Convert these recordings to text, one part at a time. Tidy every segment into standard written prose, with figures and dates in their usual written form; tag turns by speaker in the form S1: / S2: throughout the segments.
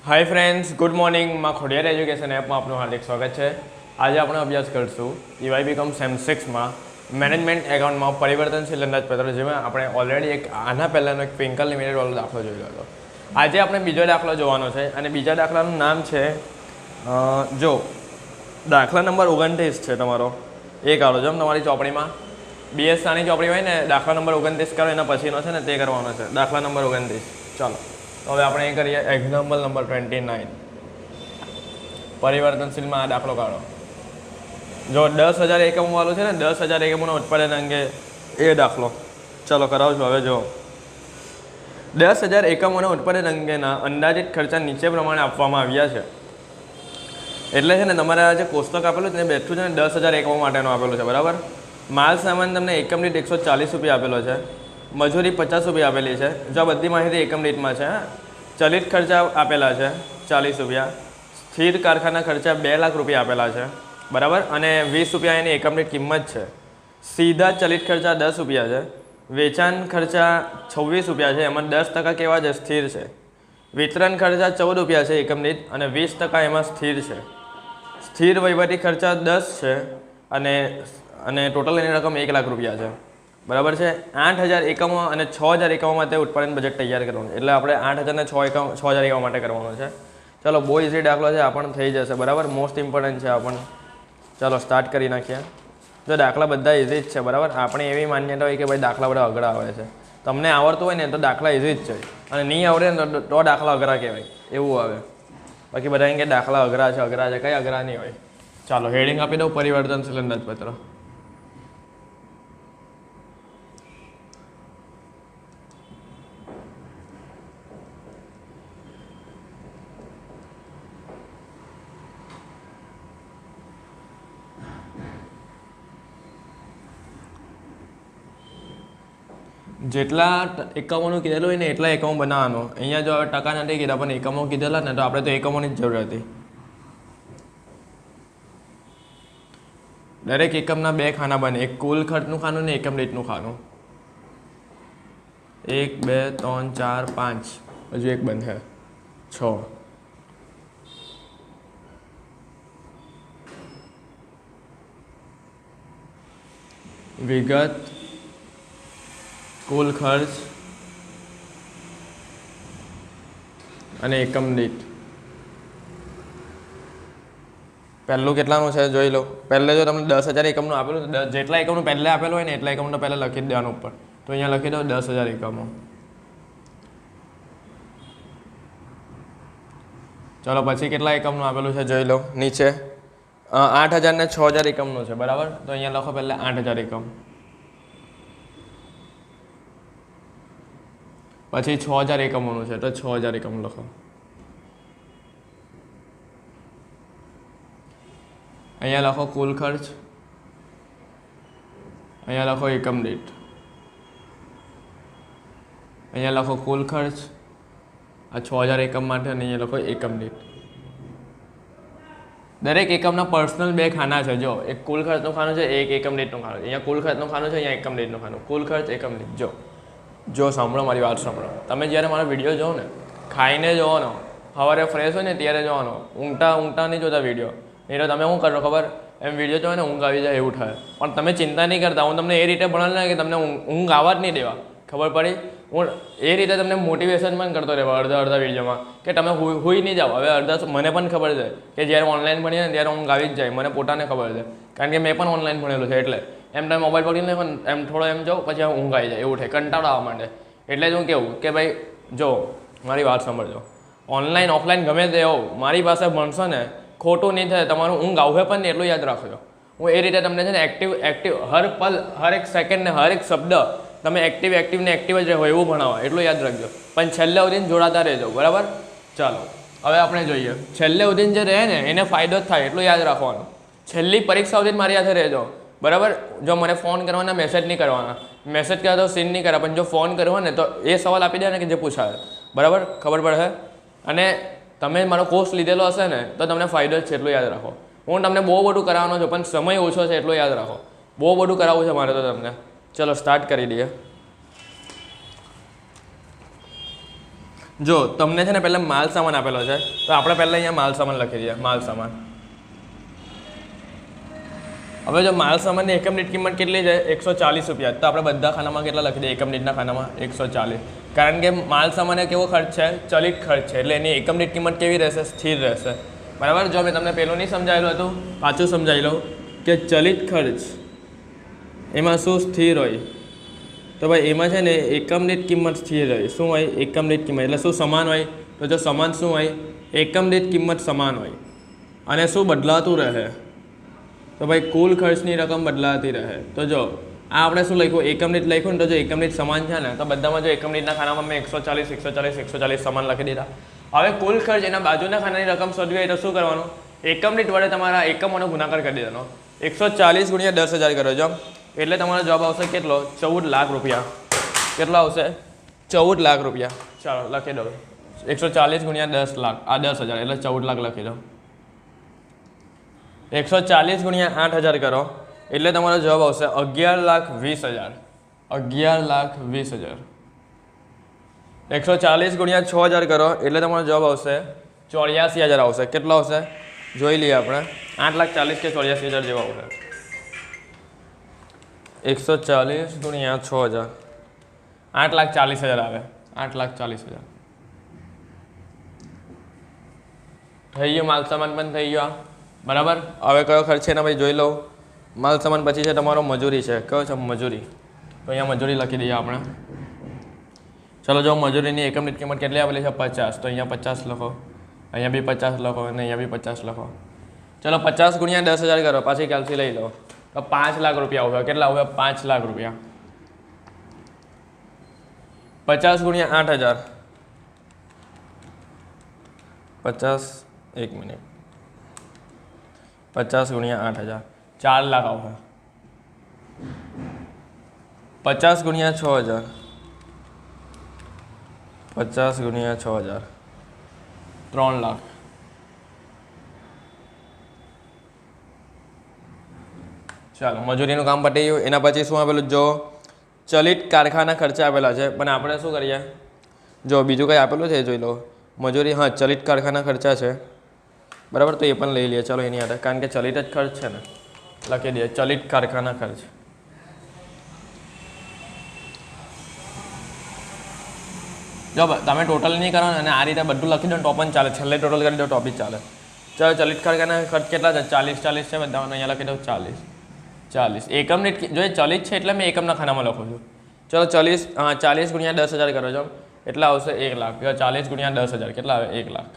S1: Hi friends, good morning. में Khodiyar education app में आपનું हार्दिक स्वागत है। आज આપણે અભ્યાસ કરશું EYBCOM સેમ 6 માં મેનેજમેન્ટ એકાઉન્ટમાં પરિવર્તનશીલ અંદાજપત્ર, જેમાં આપણે ઓલરેડી એક આના પહેલાંનો એક ટ્વિંકલ લિમિટેડ વાળો દાખલો જોયો હતો। આજે આપણે બીજો દાખલો જોવાનો છે અને બીજા દાખલાનું નામ છે જો દાખલા નંબર 29 છે તમારો। એ કાઢો જો તમારી ચોપડીમાં BS સાની ચોપડી હોય ને, દાખલા નંબર 29 કરો, એના પછીનો છે ને તે કરવાનો છે દાખલા નંબર 29। ચાલો तो હવે આપણે એ કરીએ એક્ઝામ્પલ નંબર 29 પરિવર્તનશીલમાં આ દાખલો કાઢો। જો 10,000 એકમો વાળું છે ને, 10,000 એકમોના ઉત્પાદન અંગે એ દાખલો ચાલો કરાવું છું। હવે જો 10,000 એકમોના ઉત્પાદન અંગેના અંદાજિત ખર્ચા નીચે પ્રમાણે આપવામાં આવ્યા છે। એટલે છે ને તમારે આ જે કોષ્ટક આપેલું છે ને બેઠું છે ને 10,000 એકમો માટેનું આપેલું છે, બરાબર। માલ સામાન તમને એકમ દીઠ 140 રૂપિયા આપેલો છે, મજૂરી 50 રૂપિયા આપેલી છે। જો આ બધી માહિતી એકમ દીઠમાં છે। ચલિત ખર્ચા આપેલા છે 40 રૂપિયા, સ્થિર કારખાના ખર્ચા 2 લાખ રૂપિયા આપેલા છે, બરાબર। અને 20 રૂપિયા એની એકમ દીઠ કિંમત છે। સીધા ચલિત ખર્ચા 10 રૂપિયા છે, વેચાણ ખર્ચા 26 રૂપિયા છે, એમાં 10% કેવા છે? સ્થિર છે। વિતરણ ખર્ચા 14 રૂપિયા છે એકમ દીઠ અને 20% એમાં સ્થિર છે। સ્થિર વહીવટી ખર્ચા 10 છે અને ટોટલ એની રકમ 1 લાખ રૂપિયા છે, બરાબર છે। 8,000 એકમો અને 6,000 એકમો માટે ઉત્પાદન બજેટ તૈયાર કરવાનું, એટલે આપણે 8,000 ને 6,000 એકમો માટે કરવાનું છે। ચાલો બહુ ઇઝી દાખલો છે, આ પણ થઈ જશે, બરાબર। મોસ્ટ ઇમ્પોર્ટન્ટ છે આ પણ। ચાલો સ્ટાર્ટ કરી નાખીએ। જો દાખલા બધા ઇઝી જ છે, બરાબર। આપણે એવી માન્યતા હોય કે ભાઈ દાખલા બધા અઘરા આવે છે। તમને આવડતું હોય ને તો દાખલા ઇઝી જ છે, અને નહીં આવડે ને તો દાખલા અઘરા કહેવાય, એવું આવે। બાકી બધા એમ કે દાખલા અઘરા છે, કંઈ અઘરા નહીં હોય। ચાલો હેડિંગ આપી દઉં, પરિવર્તનશીલ અંદાજપત્ર। જેટલા એકમોનું કીધેલું હોય ને એટલા એકમો બનાવવાનો। અહીંયા જો ટકા નથી કીધા પણ એકમો કીધેલા ને, તો આપણે તો એકમોની જ જરૂર હતી। દરેક એકમના 2 ખાના બને, એક કુલ ખર્ચનું ખાનું ને એકમ દીઠનું ખાનું। 1 2 3 4 5, હજુ એક બને 6। વિગત, કુલ ખર્ચ અને એકમ દીઠ। પહેલું કેટલાનું છે જોઈ લો। પહેલે જો તમને 10,000 એકમનું આપેલું, જેટલા એકમનું પહેલે આપેલું હોય ને એટલા એકમનું પહેલાં લખી જ દેવાનું ઉપર। તો અહીંયા લખી દો 10,000 એકમો। ચલો પછી કેટલા એકમનું આપેલું છે જોઈ લો નીચે। 8,000 ને 6,000 એકમનું છે, બરાબર। તો અહીંયા લખો પહેલાં 8,000 એકમ, પછી 6,000 એકમોનું છે તો 6,000 એકમ લખો। અહીંયા લખો કુલ ખર્ચ, અહીંયા લખો એકમ દીઠ, અહીંયા લખો કુલ ખર્ચ, આ 6,000 એકમ માટે, અને અહીંયા લખો એકમ દીઠ। દરેક એકમના પર્સનલ 2 ખાના છે। જો એક કુલ ખર્ચનું ખાનું છે, એક એકમ દીઠનું ખાનું। અહીંયા કુલ ખર્ચનું ખાનું છે, અહીંયા એકમ દીઠનું ખાનું। કુલ ખર્ચ, એકમ દીઠ। જો સાંભળો, મારી વાત સાંભળો। તમે જ્યારે મારો વિડીયો જોવો ને, ખાઈને જોવાનો, સવારે ફ્રેશ હોય ને ત્યારે જોવાનો, ઊંઘતા નહીં જોતા વિડીયો। નહીં તો તમે શું કરો ખબર, એમ વિડીયો જોવો ને ઊંઘ આવી જાય એવું થાય। પણ તમે ચિંતા નહીં કરતા, હું તમને એ રીતે ભણાવેલ કે તમને ઊંઘ આવવા જ નહીં દેવા, ખબર પડી? હું એ રીતે તમને મોટિવેશન પણ કરતો રહેવા અડધા વિડીયોમાં, કે તમે હુઈ નહીં જાઓ। હવે અડધા મને પણ ખબર છે કે જ્યારે ઓનલાઈન ભણીએ ને ત્યારે ઊંઘ આવી જ જાય, મને પોતાને ખબર છે, કારણ કે મેં પણ ઓનલાઈન ભણેલું છે। એટલે એમ તમે મોબાઈલ પકડીને પણ એમ થોડો એમ જાઓ, પછી ઊંઘ આવી જાય એવું થાય, કંટાળો આવવા માંડે। એટલે જ હું કેવું કે ભાઈ જો મારી વાત સાંભળજો, ઓનલાઈન ઓફલાઈન ગમે તે હોવ, મારી પાસે ભણશો ને ખોટું નહીં થાય, તમારું ઊંઘ આવશે પણ ને એટલું યાદ રાખજો। હું એ રીતે તમને છે ને એક્ટિવ હર પલ, હર એક સેકન્ડ ને હર એક શબ્દ તમે એક્ટિવ ને એક્ટિવ જ રહો એવું ભણાવો, એટલું યાદ રાખજો। પણ છેલ્લે સુધીને જોડાતા રહેજો, બરાબર। ચાલો હવે આપણે જોઈએ, છેલ્લે સુધીને જે રહે ને એને ફાયદો જ થાય, એટલું યાદ રાખવાનું। છેલ્લી પરીક્ષા સુધી મારી સાથે રહેજો, બરાબર। જો મને ફોન કરવાના, મેસેજ નહીં કરવાના। મેસેજ કર્યા તો સીન નહીં કર્યા, પણ જો ફોન કરવો ને તો એ સવાલ આપી દે ને કે જે પૂછાય, બરાબર, ખબર પડે। અને તમે મારો કોર્સ લીધેલો હશે ને તો તમને ફાયદો જ છે, એટલું યાદ રાખો। હું તમને બહુ બધું કરાવવાનો છું, પણ સમય ઓછો છે, એટલું યાદ રાખો। બહુ બધું કરાવવું છે મારે તો તમને। ચલો સ્ટાર્ટ કરી દઈએ। જો તમને છે ને પહેલાં માલ સામાન આપેલો છે, તો આપણે પહેલાં અહીંયા માલ સામાન લખી દઈએ. માલ સામાન. હવે જો માલ સામાનની એકમ દીઠ કિંમત કેટલી છે? 140 રૂપિયા. તો આપણે બધા ખાનામાં કેટલા લખી દઈએ? એકમ દીઠના ખાનામાં 140. કારણ કે માલ સામાન એ કેવો ખર્ચ છે? ચલિત ખર્ચ છે. એટલે એની એકમ દીઠ કિંમત કેવી રહેશે? સ્થિર રહેશે. બરાબર. જો મેં તમને પહેલું નહીં સમજાવેલું હતું, પાછું સમજાવી લઉં કે ચલિત ખર્ચ એમાં શું સ્થિર હોય? તો ભાઈ એમાં છે ને એકમ દીઠ કિંમત સ્થિર હોય. શું હોય? એકમ દીઠ કિંમત. એટલે શું? સમાન હોય. તો જો સમાન શું હોય? એકમ દીઠ કિંમત સમાન હોય. અને શું બદલાતું રહે? તો ભાઈ કુલ ખર્ચની રકમ બદલાતી રહે. તો જો આ આપણે શું લખ્યું? એકમ દીઠ લખ્યું ને, તો જો એકમ દીઠ સમાન છે ને, તો બધામાં જો એકમ દીઠના ખાનામાં મેં 140 140 140 સમાન લખી દીધા. હવે કુલ ખર્ચ એના બાજુના ખાનાની રકમ શોધવી હોય તો શું કરવાનું? એકમ દીઠ વડે તમારા એકમોનો ગુણાકાર કરી દેવાનો. 140 ગુણ્યા 10,000 કરો છો એટલે તમારો જવાબ આવશે કેટલો? 14 લાખ રૂપિયા. કેટલો આવશે? 14 લાખ રૂપિયા. ચાલો લખી દો. 140 ગુણ્યા 10 લાખ, આ 10,000 એટલે 14 લાખ લખી દો. 140 ગુણ્યા 8,000 કરો એટલે તમારો જવાબ આવશે 11,20,000. 11,20,000. 140 ગુણ્યા 6,000 કરો એટલે તમારો જવાબ આવશે 84,000 આવશે. કેટલો આવશે? જોઈ લઈએ આપણે. 8,40,000 કે 84,000 જેવા આવશે. 140 ગુણ્યા 6,000 8,40,000 આવે. 8,40,000 થઈ ગયો. માલ સામાન પણ થઈ ગયો. બરાબર. હવે કયો ખર્ચ છે ને ભાઈ જોઈ લો. માલ સામાન પછી છે તમારો મજૂરી છે. કયો છે? મજૂરી. તો અહીંયા મજૂરી લખી દઈએ આપણે. ચલો જો મજૂરીની એકમ દીઠ કિંમત કેટલી આપેલી છે? 50. તો અહીંયા 50 લખો, અહીંયા બી 50 લખો અને અહીંયા બી 50 લખો. ચલો 50 ગુણ્યા 10,000 કરો. પાછી કેલ્સી લઈ લો તો 5 લાખ રૂપિયા આવે. કેટલા આવે? 5 લાખ રૂપિયા. 50 ગુણ્યા 8,000. 50 એક મિનિટ. 50 ગુણ્યા 8,000 4 લાખ આવે. 50 ગુણ્યા 6,000. 50 ગુણ્યા 6,000 3 લાખ. ચાલો મજૂરીનું કામ પતી ગયું. એના પછી શું આપેલું? જો ચલિત કારખાના ખર્ચા આપેલા છે, પણ આપણે શું કરીએ? જો બીજું કંઈ આપેલું છે જોઈ લો. મજૂરી, હા ચલિત કારખાના ખર્ચા છે. બરાબર. તો એ પણ લઈ લઈએ. ચલો એની હાથે, કારણ કે ચલિત જ ખર્ચ છે ને, લખી દઈએ ચલિત કારખાના ખર્ચ. જો તમે ટોટલ નહીં કરો અને આ રીતે બધું લખી દો તો પણ ચાલે. છેલ્લે ટોટલ કરી દો તો બી ચાલે. ચાલો ચલિત કારખાના ખર્ચ કેટલા છે? 40 છે બધાને. અહીંયા લખી દો 40. એકમ દીઠ જો એ ચલિત છે એટલે મેં એકમના ખાનામાં લખું છું. ચલો 40 ગુણ્યા 10,000 કરો છો એટલે આવશે 1 લાખ. 40 ગુણ્યા 10,000 કેટલા આવે? 1 લાખ.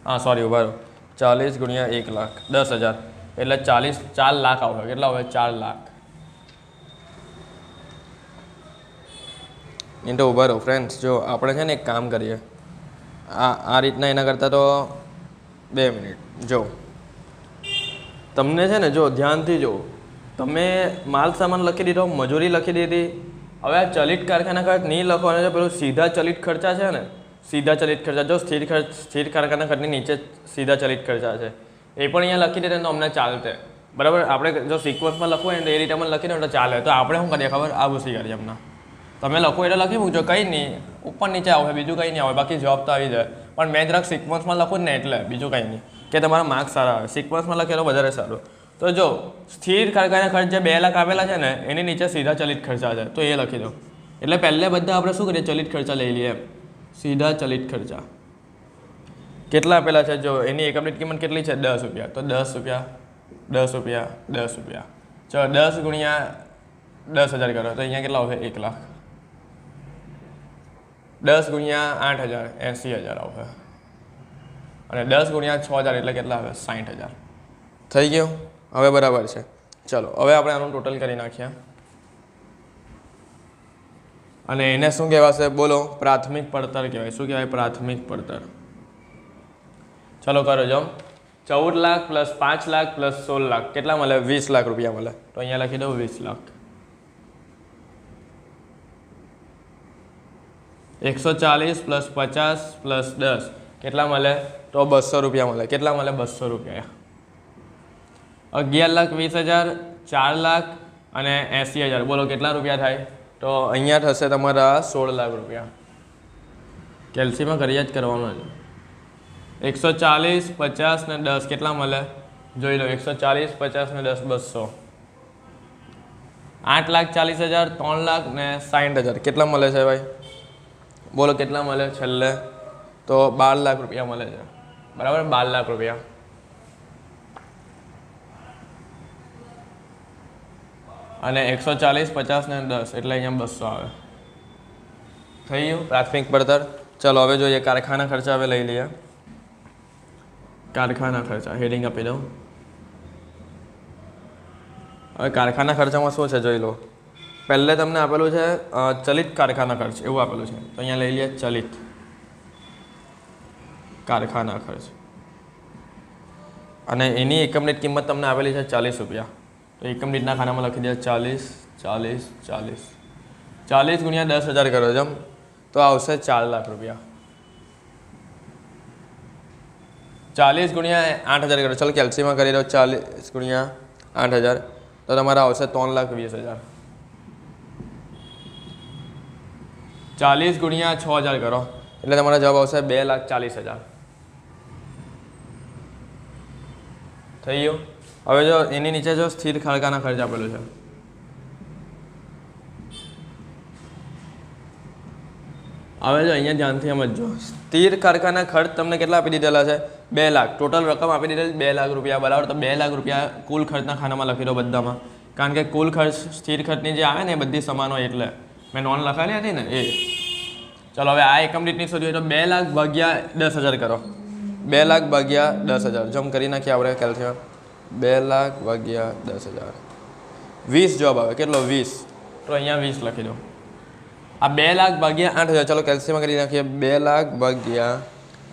S1: હા સોરી ઉભા રહો. 40 ગુણ્યા 1 લાખ 10,000 એટલે 4 લાખ આવે. કેટલા આવે? 4 લાખ. એ તો ઉભા રહો ફ્રેન્ડ્સ. જો આપણે છે ને એક કામ કરીએ, આ રીતના એના કરતાં તો 2 મિનિટ. જો તમને છે ને, જો ધ્યાનથી જો, તમે માલ સામાન લખી દીધો, મજૂરી લખી દીધી. હવે આ ચલિત કારખાના ખર્ચ નહીં લખવાનો છે. પેલું સીધા ચલિત ખર્ચા છે ને, સીધા ચલિત ખર્ચા. જો સ્થિર કારખાના ખર્ચની નીચે સીધા ચલિત ખર્ચા છે, એ પણ અહીંયા લખી દે તો અમને ચાલતે. બરાબર. આપણે જો સિક્વન્સમાં લખવું હોય ને તો એ રીતે અમને લખી દો તો ચાલે. તો આપણે શું કરીએ ખબર? આ ભૂસી કરીએ અમને. તમે લખો એટલે લખી મૂકજો, કંઈ નહીં. ઉપર નીચે આવે બીજું કંઈ નહીં આવે, બાકી જવાબ તો આવી જાય. પણ મેં જરાક સિક્વન્સમાં લખું ને એટલે બીજું કંઈ નહીં, કે તમારા માર્ક્સ સારા આવે. સિક્વન્સમાં લખેલો વધારે સારું. તો જો સ્થિર કારખાના ખર્ચ જે 2 લાખ આપેલા છે ને, એની નીચે સીધા ચલિત ખર્ચા છે, તો એ લખી દો. એટલે પહેલે બધા આપણે શું કરીએ? ચલિત ખર્ચા લઈ લઈએ. સીધા ચલિત ખર્ચા કેટલા આપેલા છે? જો એની એકમ દીઠ કિંમત કેટલી છે? 10 રૂપિયા. તો 10 રૂપિયા 10 રૂપિયા 10 રૂપિયા. ચલો 10 ગુણ્યા 10,000 કરો તો અહીંયા કેટલા આવશે? 1 લાખ. 10 ગુણ્યા 8,000 80,000 આવશે. અને 10 ગુણ્યા 6,000 એટલે કેટલા આવે? 60,000. થઈ ગયું. હવે બરાબર છે. ચલો હવે આપણે આનું ટોટલ કરી નાખીએ. અને એને શું કહેવાશે? બોલો. પ્રાથમિક પડતર કહેવાય. શું કહેવાય? પ્રાથમિક પડતર. ચલો કરો જો. 14 લાખ પ્લસ 5 લાખ પ્લસ 16 લાખ કેટલા મળે? 20 લાખ રૂપિયા મળે. તો અહીંયા લખી દઉં 20 લાખ. 140 પ્લસ 50 પ્લસ 10 કેટલા મળે? તો 200 રૂપિયા મળે. કેટલા મળે? 200 રૂપિયા. 11,20,000 4 લાખ અને 80,000 બોલો કેટલા રૂપિયા થાય? તો અહીંયા થશે તમારા 16 લાખ રૂપિયા. કેલ્સીમાં કર્યા જ કરવાનો છે. 140, 50 ને 10 કેટલા મળે જોઈ લો. 140, 50 ને 10 200. 8,40,000, 3,00,000 ને 60,000 કેટલા મળે છે ભાઈ? બોલો કેટલા મળે છેલ્લે? તો 12 લાખ રૂપિયા મળે છે. બરાબર, 12 લાખ રૂપિયા. અને 140, 50 ને 10 એટલે અહીંયા 200 આવે. થઈ ગયું પ્રાથમિક પડતર. ચલો હવે જોઈએ કારખાના ખર્ચા. હવે લઈ લઈએ કારખાના ખર્ચા. હેડિંગ આપી દઉં. હવે કારખાના ખર્ચામાં શું છે જોઈ લો. પહેલે તમને આપેલું છે ચલિત કારખાના ખર્ચ એવું આપેલું છે. તો અહીંયા લઈ લઈએ ચલિત કારખાના ખર્ચ. અને એની એકમ દીઠ કિંમત તમને આપેલી છે 40 રૂપિયા. તો એકમ દીઠના ખાનામાં લખી દે 40, 40, 40. 40 ગુણ્યા 10,000 કરો જમ તો આવશે 4 લાખ રૂપિયા. 40 ગુણ્યા 8,000 કરો. ચલો કેલ્સીમાં કરી દો. 40 ગુણ્યા 8,000 તો તમારા આવશે 3,20,000. 40 ગુણ્યા 6,000 કરો એટલે તમારો જવાબ આવશે 2,40,000. થઈ ગયું. હવે જો એની નીચે જો સ્થિર કારખાના ખર્ચ આપેલું છે. હવે જો અહીંયા ધ્યાનથી સમજો. સ્થિર કારખાના ખર્ચ તમને કેટલા આપી દીધેલા છે? 2 લાખ. ટોટલ રકમ આપી દીધેલી 2 લાખ રૂપિયા બરાબર. તો 2 લાખ રૂપિયા કુલ ખર્ચના ખાનામાં લખી દો બધામાં. કારણ કે કુલ ખર્ચ સ્થિર ખર્ચની જે આવે ને એ બધી સમાન હોય એટલે મેં નોન લખાવી હતી ને એ. ચલો હવે આ એકમ દીઠની શોધી તો 2 લાખ ભાગ્યા 10,000 કરો. 2 લાખ ભાગ્યા 10,000 જમ કરી નાખીએ આપણે કેલ્સીમાં. 2 લાખ ભાગ્યા 10,000 20 જવાબ આવે. કેટલો? 20. તો અહીંયા 20 લખી દો. આ 2 લાખ ભાગ્યા 8,000. ચલો કેલ્સીમાં કરી નાખીએ. 2 લાખ ભાગ્યા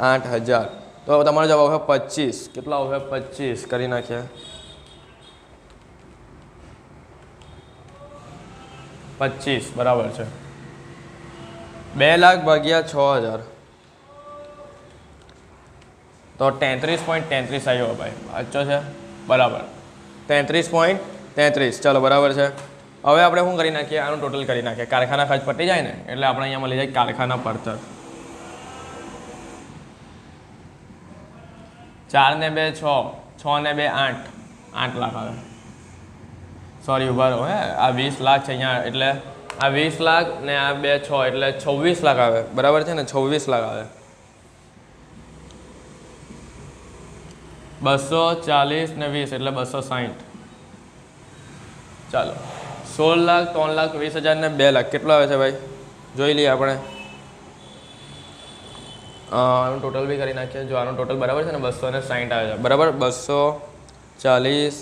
S1: 8,000 તો તમારો જવાબ આવશે 25. કેટલો આવશે? 25 કરી નાખીએ. 25 બરાબર છે. 2 લાખ ભાગ્યા 6,000 તો 33.33 આવ્યો ભાઈ. સાચો છે બરાબર. 33.33 ચલો બરાબર છે. હવે આપણે શું કરી નાખીએ? આનું ટોટલ કરી નાખીએ. કારખાના ખર્ચ પતી જાય ને એટલે આપણે અહીંયા મળી જાય કારખાના પડતર. 4 ને 2 6, 6 ને 2 8, 8 લાખ આવે. સોરી ઉભા રહો. આ 20 લાખ છે અહીંયા એટલે આ 20 લાખ ને આ 2 6 એટલે 26 લાખ આવે. બરાબર છે ને? 26 લાખ આવે. 240 ને 20 એટલે 260. ચાલો 16 લાખ, 3,20,000 ને 2 લાખ કેટલો આવે છે ભાઈ? જોઈ લઈએ આપણે. આનું ટોટલ બી કરી નાખીએ. જો આનું ટોટલ બરાબર છે ને 260 આવે છે. બરાબર 240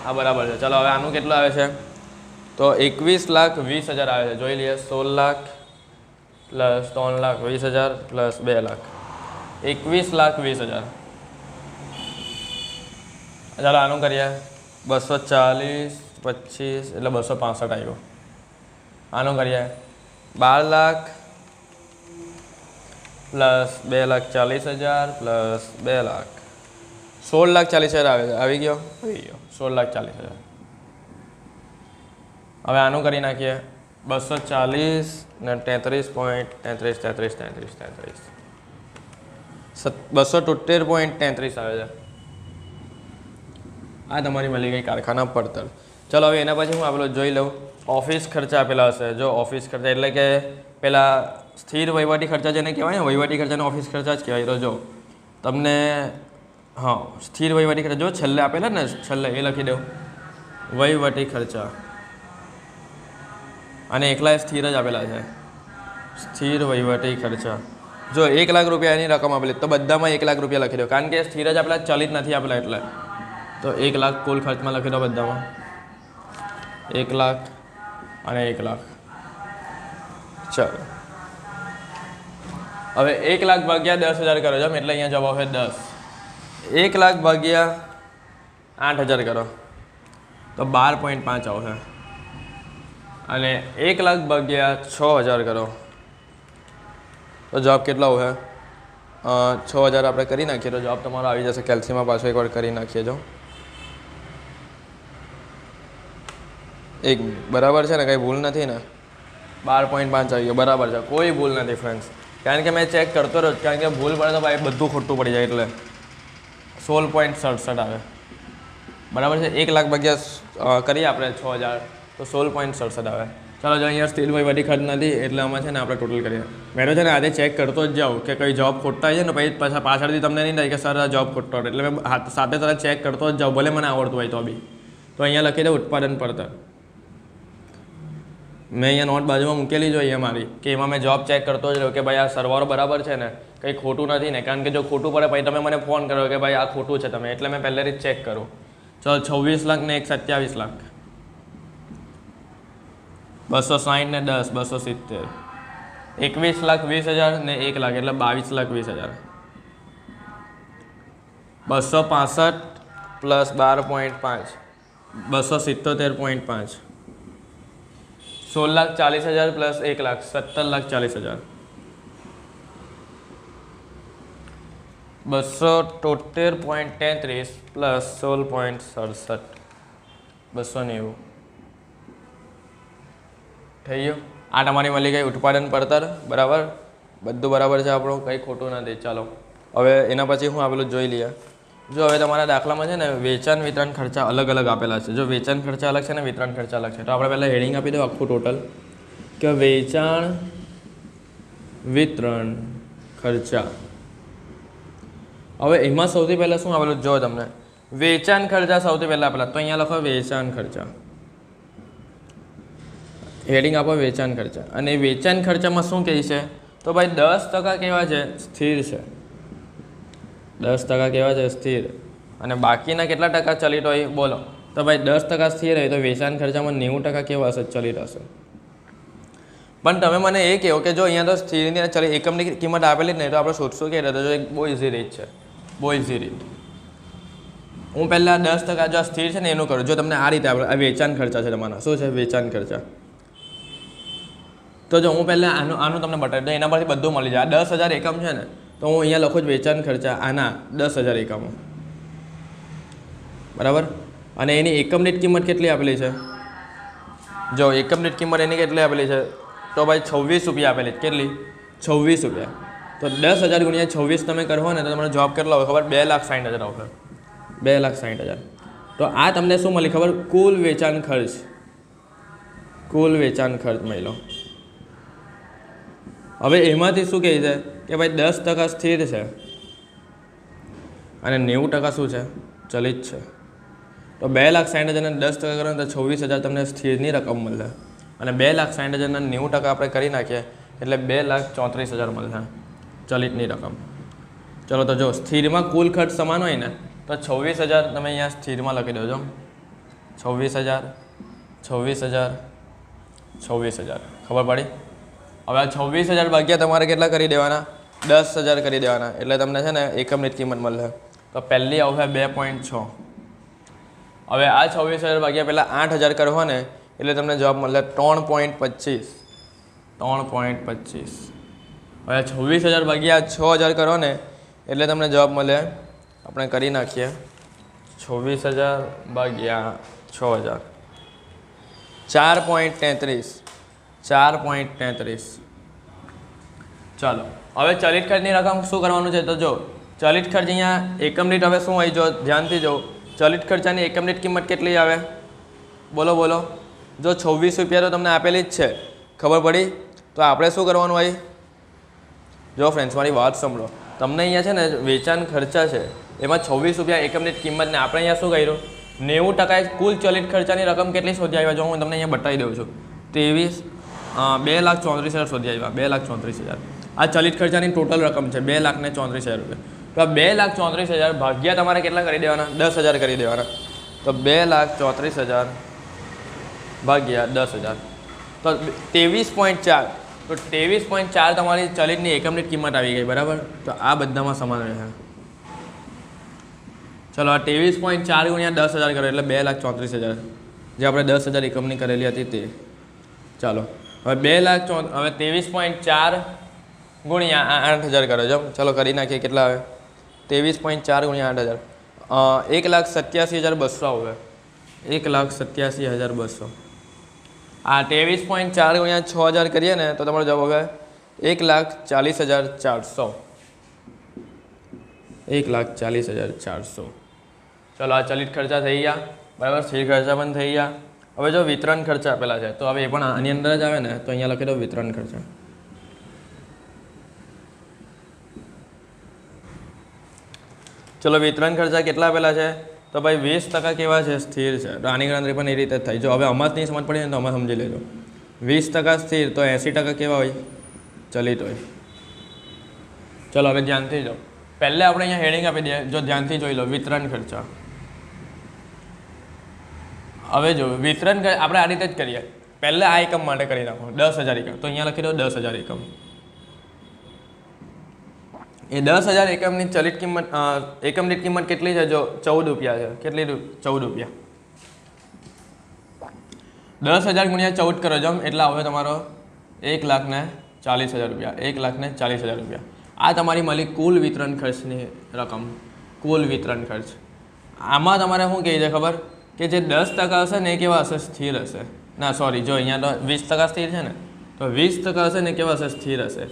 S1: આ બરાબર છે. ચાલો હવે આનું કેટલું આવે છે? તો 21,20,000 આવે છે. જોઈ લઈએ. 16 લાખ પ્લસ 3,20,000 પ્લસ 2 લાખ 21,20,000. ચાલો આનું કરીએ. 240 25 એટલે 265 આવ્યો. આનું કરીએ. 12 લાખ પ્લસ 2,40,000 પ્લસ 2 લાખ 16,40,000 આવે છે. આવી ગયો? આવી ગયો. 16,40,000. હવે આનું કરી નાખીએ. 240 ને 33.33 273.33 આવે છે. આ તમારી મળી ગઈ કારખાના પડતર. ચલો હવે એના પછી હું આપેલો જોઈ લઉં. ઓફિસ ખર્ચા આપેલા હશે. જો ઓફિસ ખર્ચા એટલે કે પેલા સ્થિર વહીવટી ખર્ચા જેને કહેવાય ને વહીવટી ખર્ચાને ઓફિસ ખર્ચા જ કહેવાય. તો જો તમને હા સ્થિર વહીવટી ખર્ચા જો છેલ્લે આપેલા ને છેલ્લે એ લખી દઉં વહીવટી ખર્ચા અને એકલા સ્થિર જ આપેલા છે. સ્થિર વહીવટી ખર્ચા જો 1 લાખ રૂપિયાની રકમ આપેલી તો બધામાં 1 લાખ રૂપિયા લખી દો. કારણ કે સ્થિર જ આપેલા ચલિત નથી આપેલા એટલે તો 1 લાખ કુલ ખર્ચમાં લખી દો બધામાં. 1 લાખ અને 1 લાખ. ચાલો હવે 1 લાખ ભાગ્યા 10,000 કરો જમ એટલે અહીંયા જવાબ આવશે 10. 1 લાખ ભાગ્યા 8,000 કરો તો 12.5 આવશે. અને 1 લાખ ભાગ્યા 6,000 કરો તો જવાબ કેટલો આવશે? 6,000 આપણે કરી નાખીએ તો જવાબ તમારો આવી જશે. કેલ્સીમાં પાછો એકવાર કરી નાખીએ. જો એક બરાબર છે ને? કંઈ ભૂલ નથી ને? 12.5 આવી ગયો. બરાબર છે. કોઈ ભૂલ નથી ફ્રેન્ડ્સ. કારણ કે મેં ચેક કરતો રહ્યો, કારણ કે ભૂલ પડે તો ભાઈ બધું ખોટું પડી જાય. એટલે 16.67 આવે, બરાબર છે. 1,00,000 કરીએ આપણે 6,000 તો 16.67 આવે. ચાલો, જો અહીંયા સ્ટીલ ભાઈ બધી ખર્ચ નથી એટલે આમાં છે ને આપણે ટોટલ કરીએ. મેં તો છે ને આજે ચેક કરતો જ જાઉં કે કઈ જોબ ખોટતા છે ને, પછી પાછળથી તમને નહીં થાય કે સર આ જોબ ખોટતો હતો. એટલે મેં સાથે સાથે ચેક કરતો જ જાઉં, ભલે મને આવડતું હોય તો બી. તો અહીંયા લખી દે ઉત્પાદન પડતર. મેં અહીંયા નોટ બાજુમાં મૂકેલી જોઈએ મારી, કે એમાં મેં જોબ ચેક કરતો જ રહ્યો કે ભાઈ આ સરવાળો બરાબર છે ને, કંઈ ખોટું નથી ને. કારણ કે જો ખોટું પડે પછી તમે મને ફોન કરો કે ભાઈ આ ખોટું છે તમે, એટલે મેં પહેલેથી જ ચેક કરું. ચલો, 26 લાખ ને 1,27 લાખ, 260 ને 10 270, 21,20,000 ને 1 લાખ એટલે 22,20,000, 265 પ્લસ 12.5 277.5, 16,40,000 પ્લસ 1 લાખ 17,40,000, 273.33 પ્લસ 16.67 290 થઈ ગયું. આ તમારી મળી ગઈ ઉત્પાદન પડતર. બરાબર, બધું બરાબર છે આપણું, કંઈ ખોટું નથી. ચાલો, હવે એના પછી હું આપેલું જોઈ લઈએ. જો હવે તમારા દાખલામાં છે ને વેચાણ વિતરણ ખર્ચા અલગ અલગ આપેલા છે. જો વેચાણ ખર્ચા અલગ છે ને વિતરણ ખર્ચા અલગ છે, તો આપણે પહેલાં હેડિંગ આપી દો આખું ટોટલ કે વેચાણ વિતરણ ખર્ચા. હવે એમાં સૌથી પહેલાં શું આપેલું જો તમને વેચાણ ખર્ચા સૌથી પહેલાં આપેલા, તો અહીંયા લખો વેચાણ ખર્ચા, હેડિંગ આપો વેચાણ ખર્ચા. અને વેચાણ ખર્ચામાં શું કહે છે તો ભાઈ 10% કેવા છે સ્થિર છે, 10% કેવા છે સ્થિર, અને બાકીના કેટલા ટકા ચલિત હોય બોલો. તો ભાઈ 10% સ્થિર હોય તો વેચાણ ખર્ચામાં 90% કેવા હશે ચલિત હશે. પણ તમે મને એ કહો કે જો અહીંયા તો સ્થિરની ચલિત એકમની કિંમત આપેલી જ નહીં, તો આપણે શોધશું કે તો જો એક બહુ ઇઝી રીત છે, બહુ ઇઝી રીત. હું પહેલાં 10% જો સ્થિર છે ને એનું કરું. જો તમને આ રીતે આપણે આ વેચાણ ખર્ચા છે તમારા, શું છે વેચાણ ખર્ચા. તો જો હું પહેલાં આનું તમને બતાવી દઉં, એના પરથી બધું મળી જાય. 10,000 એકમ છે ને, તો હું અહીંયા લખું જ વેચાણ ખર્ચા આના 10,000 એકમો, બરાબર. અને એની એકમ દીઠ કિંમત કેટલી આપેલી છે, જો એકમ દીઠ કિંમત એની કેટલી આપેલી છે તો ભાઈ 26 રૂપિયા આપેલી. કેટલી 26 રૂપિયા. તો 10,000 ગુણ્યા 26 તમે કરો ને તો તમારો જવાબ કેટલો આવે ખબર, 2,60,000 આવશે, 2,60,000. તો આ તમને શું મળી ખબર, કુલ વેચાણ ખર્ચ, કુલ વેચાણ ખર્ચ મળ્યો. હવે એમાંથી શું કહે છે કે ભાઈ 10% સ્થિર છે અને 90% શું છે ચલિત છે. તો 2,60,000 ને 10% કરો તો 26,000 તમને સ્થિરની રકમ મળે, અને 2,60,000 ના 90% આપણે કરી નાખીએ એટલે 2,34,000 મળે ચલિતની રકમ. ચલો, તો જો સ્થિરમાં કુલ ખર્ચ સમાન હોય ને તો 26,000 તમે અહીંયા સ્થિરમાં લખી દેજો, 26,000 26,000 26,000, ખબર પડી. હવે આ 26,000 ભાગ્યા તમારે કેટલા કરી દેવાના, 10,000 કરી દેવાના, એટલે તમને છે ને એકમ દીઠ કિંમત મળે. તો પહેલી આવશે 2.6. હવે આ 26,000 ભાગ્યા પહેલાં 8,000 કરો ને એટલે તમને જવાબ મળે 3.25, 3.25. હવે 26,000 ભાગ્યા 6,000 કરો ને એટલે તમને જવાબ મળે, આપણે કરી નાખીએ 26,000 ભાગ્યા 6,000 4.33, 4.33. ચાલો, હવે ચલિત ખર્ચની રકમ શું કરવાનું છે તો જો ચલિત ખર્ચ અહીંયા એકમ દીઠ હવે શું હોય, જો ધ્યાનથી જો ચલિત ખર્ચાની એકમ દીઠ કિંમત કેટલી આવે બોલો બોલો. જો 26 રૂપિયા તો તમને આપેલી જ છે, ખબર પડી. તો આપણે શું કરવાનું હોય, જો ફ્રેન્ડ્સ મારી વાત સાંભળો, તમને અહીંયા છે ને વેચાણ ખર્ચા છે એમાં 26 રૂપિયા એકમ દીઠ કિંમતને આપણે અહીંયા શું કર્યું 90% કુલ ચલિત ખર્ચાની રકમ કેટલી શોધી આવ્યા જો હું તમને અહીંયા બતાવી દઉં છું. 2,34,000 શોધી આવ્યા, 2,34,000. આ ચલિત ખર્ચાની ટોટલ રકમ છે 2,34,000 રૂપિયા. તો આ 2,34,000 ભાગ્યા તમારે કેટલા કરી દેવાના, 10,000 કરી દેવાના. તો 2,34,000 ભાગ્યા 10,000 તો 23.4. તો 23.4 તમારી ચલિતની એકમ દીઠ કિંમત આવી ગઈ, બરાબર. તો આ બધામાં સમાન રહે. ચલો, આ 23.4 ગુણ્યા 10,000 કરો એટલે 2,34,000, જે આપણે 10,000 એકમની કરેલી હતી તે. ચાલો, હવે 23.4 ગુણ્યા 8,000 કરો છો. ચલો કરી નાખીએ, કેટલા આવે 23.4 ગુણ્યા 8,000 1,87,200 આવે, 1,87,200. આ 23.4 ગુણ્યા 6,000 કરીએ ને તો તમારો જવાબ આવે 1,40,400 1,40,400 ચલો આ ચલિત ખર્ચા થઈ ગયા બરાબર સ્થિર ખર્ચા પણ થઈ ગયા હવે જો વિતરણ ખર્ચા આપેલા છે તો હવે એ પણ આની અંદર જ આવે ને તો અહીંયા લખી દો વિતરણ ખર્ચા ચલો વિતરણ ખર્ચા કેટલા આપેલા છે તો ભાઈ 20% કેવા છે સ્થિર છે તો આની ગણતરી પણ એ રીતે જ થાય જો હવે આમાં જ નહીં સમજ પડી ને તો આમાં સમજી લેજો 20% સ્થિર તો 80% કેવા હોય ચલિત હોય ચલો હવે ધ્યાનથી જો પહેલે આપણે અહીંયા હેડિંગ આપી દઈએ જો ધ્યાનથી જોઈ લો વિતરણ ખર્ચા હવે જો વિતરણ આપણે આ રીતે જ કરીએ પહેલે આ એકમ માટે કરી નાખો 10,000 એકમ તો અહીંયા લખી દો 10,000 એકમ એ 10,000 એકમની ચલિત કિંમત એકમ દીઠ કિંમત કેટલી છે જો 14 રૂપિયા છે કેટલી 14 રૂપિયા 10,000 ગુણ્યા 14 કરો જમ એટલે આવે તમારો 1,40,000 રૂપિયા 1,40,000 રૂપિયા આ તમારી મળી કુલ વિતરણ ખર્ચની રકમ કુલ વિતરણ ખર્ચ આમાં તમારે શું કહે છે ખબર કે જે 10% હશે ને એ કેવા હશે સ્થિર હશે ના સોરી જો અહીંયા તો 20% સ્થિર છે ને તો 20% હશે ને કેવા હશે સ્થિર હશે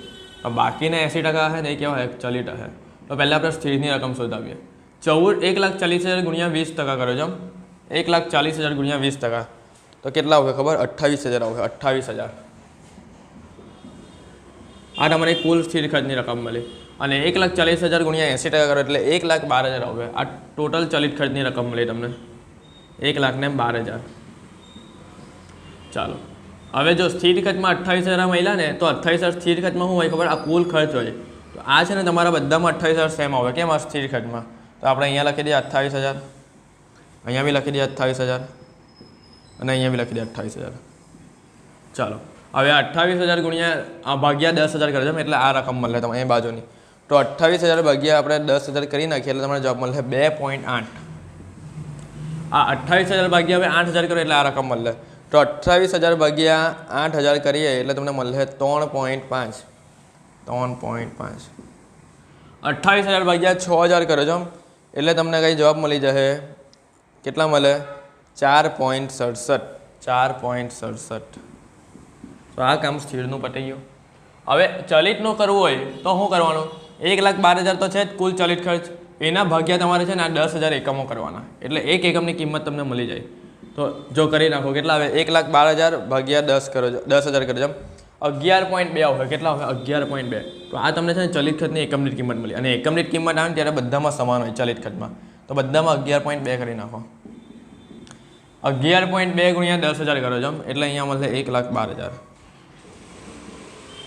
S1: બાકીના 80% હશે ને એ કેવા હશે ચલિત હશે તો પહેલાં આપણે સ્થિરની રકમ શોધાવીએ 1,40,000 ગુણ્યા 20% કરો જમ 1,40,000 ગુણ્યા 20% તો કેટલા આવે ખબર 28,000 આવે 28,000 આ તમારી કુલ સ્થિર ખર્ચની રકમ મળી અને 1,40,000 ગુણ્યા 80% કરો એટલે 1,12,000 આવે આ ટોટલ ચલિત ખર્ચની રકમ મળી તમને 1,12,000 ચાલો હવે જો સ્થિર ખર્ચમાં 28,000 મળ્યા ને તો 28,000 સ્થિર ખર્ચમાં શું હોય ખબર આ કુલ ખર્ચ હોય તો આ છે ને તમારા બધામાં 28,000 સેમ આવે કેમ આ સ્થિર ખર્ચમાં તો આપણે અહીંયા લખી દઈએ 28,000 અહીંયા બી લખી દઈએ 28,000 અને અહીંયા બી લખી દઈએ 28,000 ચાલો હવે 28,000 ગુણ્યા ભાગ્યા 10,000 કરજો એટલે આ રકમ મળે તમને એ બાજુની તો 28,000 ભાગ્યા આપણે 10,000 કરી નાખીએ એટલે તમારે જવાબ મળે 2.8 આ 28,000 ભાગ્યા હવે 8,000 કરો એટલે આ રકમ મળે તો 28,000 ભાગ્યા 8,000 કરીએ એટલે તમને મળે 3.5 28,000 ભાગ્યા 6,000 કરો છો એટલે તમને કઈ જવાબ મળી જશે કેટલા મળે 4.67 તો આ કામ સ્થિરનું પતી ગયું હવે ચલિતનું કરવું હોય તો શું કરવાનું 1,12,000 તો છે જ કુલ ચલિત ખર્ચ એના ભાગ્યા તમારે છે ને આ 10,000 એકમો કરવાના એટલે એક એકમની કિંમત તમને મળી જાય તો જો કરી નાખો કેટલા આવે 1,12,000 ભાગ્યા 10,000 કરો છો 11.2 આવે કેટલા આવે 11.2 તો આ તમને છે ને ચલિત ખર્ચની એકમ દીઠ કિંમત મળી અને એકમ દીઠ કિંમત આવે ત્યારે બધામાં સમાન હોય ચલિત ખર્ચમાં તો બધામાં 11.2 કરી નાખો 11.2 ગુણ્યા 10,000 કરો છો એટલે અહીંયા મળશે 1,12,000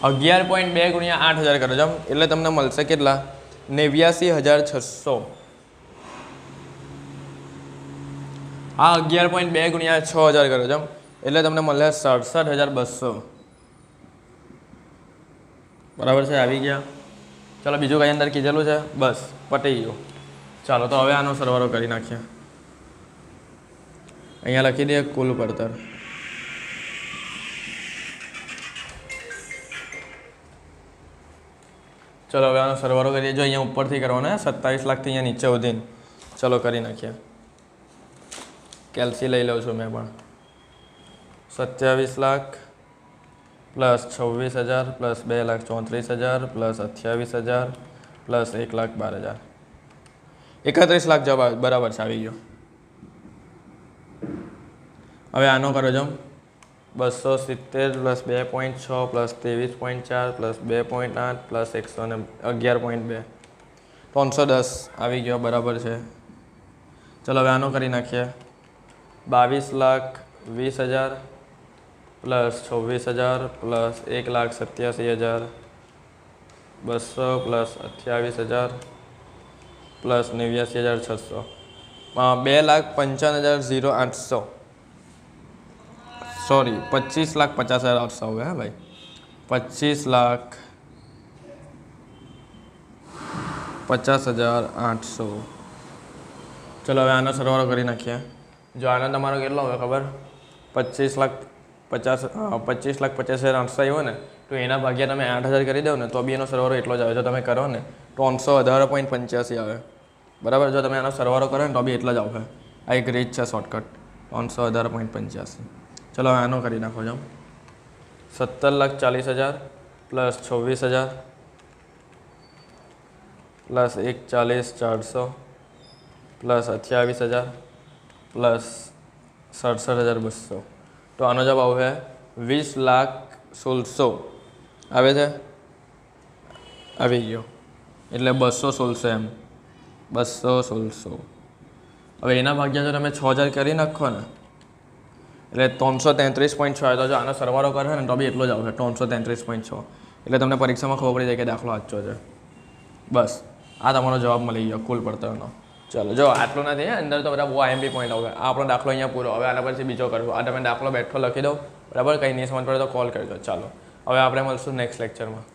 S1: 11.2 ગુણ્યા 8,000 કરો છો એટલે તમને મળશે કેટલા 89,600 આ 11.2 ગુણ્યા 6,000 કરો છો એટલે તમને મળે 67,200 બરાબર છે આવી ગયા ચાલો બીજું કઈ અંદર કીધેલું છે બસ પતી ગયું ચાલો તો હવે આનો સરવાળો કરી નાખીએ અહીંયા લખી દઈએ કુલ પડતર ચલો હવે આનો સરવાળો કરીએ જો અહીંયા ઉપરથી કરવાનો 27 લાખથી અહીંયા નીચે વધીને ચલો કરી નાખીએ કેલ્સી લઈ લઉં છું મેં પણ 27 lakh plus 26,000 plus 2,34,000 plus 28,000 plus 1,12,000 31 lakh જવાબ બરાબર છે આવી ગયો હવે આનો કરો છો 270 પ્લસ 2.6 પ્લસ 23.4 પ્લસ 2.8 પ્લસ 111.2 310 આવી ગયો બરાબર છે ચલો હવે આનો કરી નાખીએ 22,20,000 plus 26,000 plus 1,87,200 plus 28,000 plus 89,600 2,55,800 sorry 25,50,800 હવે હા ભાઈ 25,50,800 ચલો હવે આનો સરવાળો કરી નાખીએ જો આનો તમારો કેટલો હવે ખબર 25,50,800 આવ્યો ને તો એના ભાગ્યા તમે 8,000 કરી દો ને તો બી એનો સરવાળો એટલો જ આવે જો તમે કરો ને 318.85 આવે બરાબર જો તમે આનો સરવાળો કરો ને તો બી એટલો જ આવે આ એક રીત છે શોર્ટકટ 318.85 ચલો હવે આનો કરી નાખો જો 17,40,000 પ્લસ 26,000 પ્લસ 1,40,400 પ્લસ 28,000 પ્લસ 67,200. તો આનો જવાબ આવે 20,16,000 આવે છે, આવી ગયો. એટલે 216 એમ, 216. હવે એના ભાગ્યા જો તમે 6,000 કરી નાખો ને એટલે 333.6 આવે. તો જો આનો સરવાળો કરે ને તો બી એટલો જ આવશે, 333.6. એટલે તમને પરીક્ષામાં ખબર પડી જાય કે દાખલો સાચો છે. બસ આ તમારો જવાબ મળી ગયો કુલ પડતરનો. ચાલો જો આટલું નથી, અંદર તો બધા બહુ IMP પોઈન્ટ આવે. આ આપણો દાખલો અહીંયા પૂરો. હવે આના પછી બીજો કરશું. આ તમે દાખલો બેઠો લખી દો, બરાબર. કંઈ નહીં સમજ પડે તો કોલ કરજો. ચાલો હવે આપણે મળશું નેક્સ્ટ લેક્ચરમાં.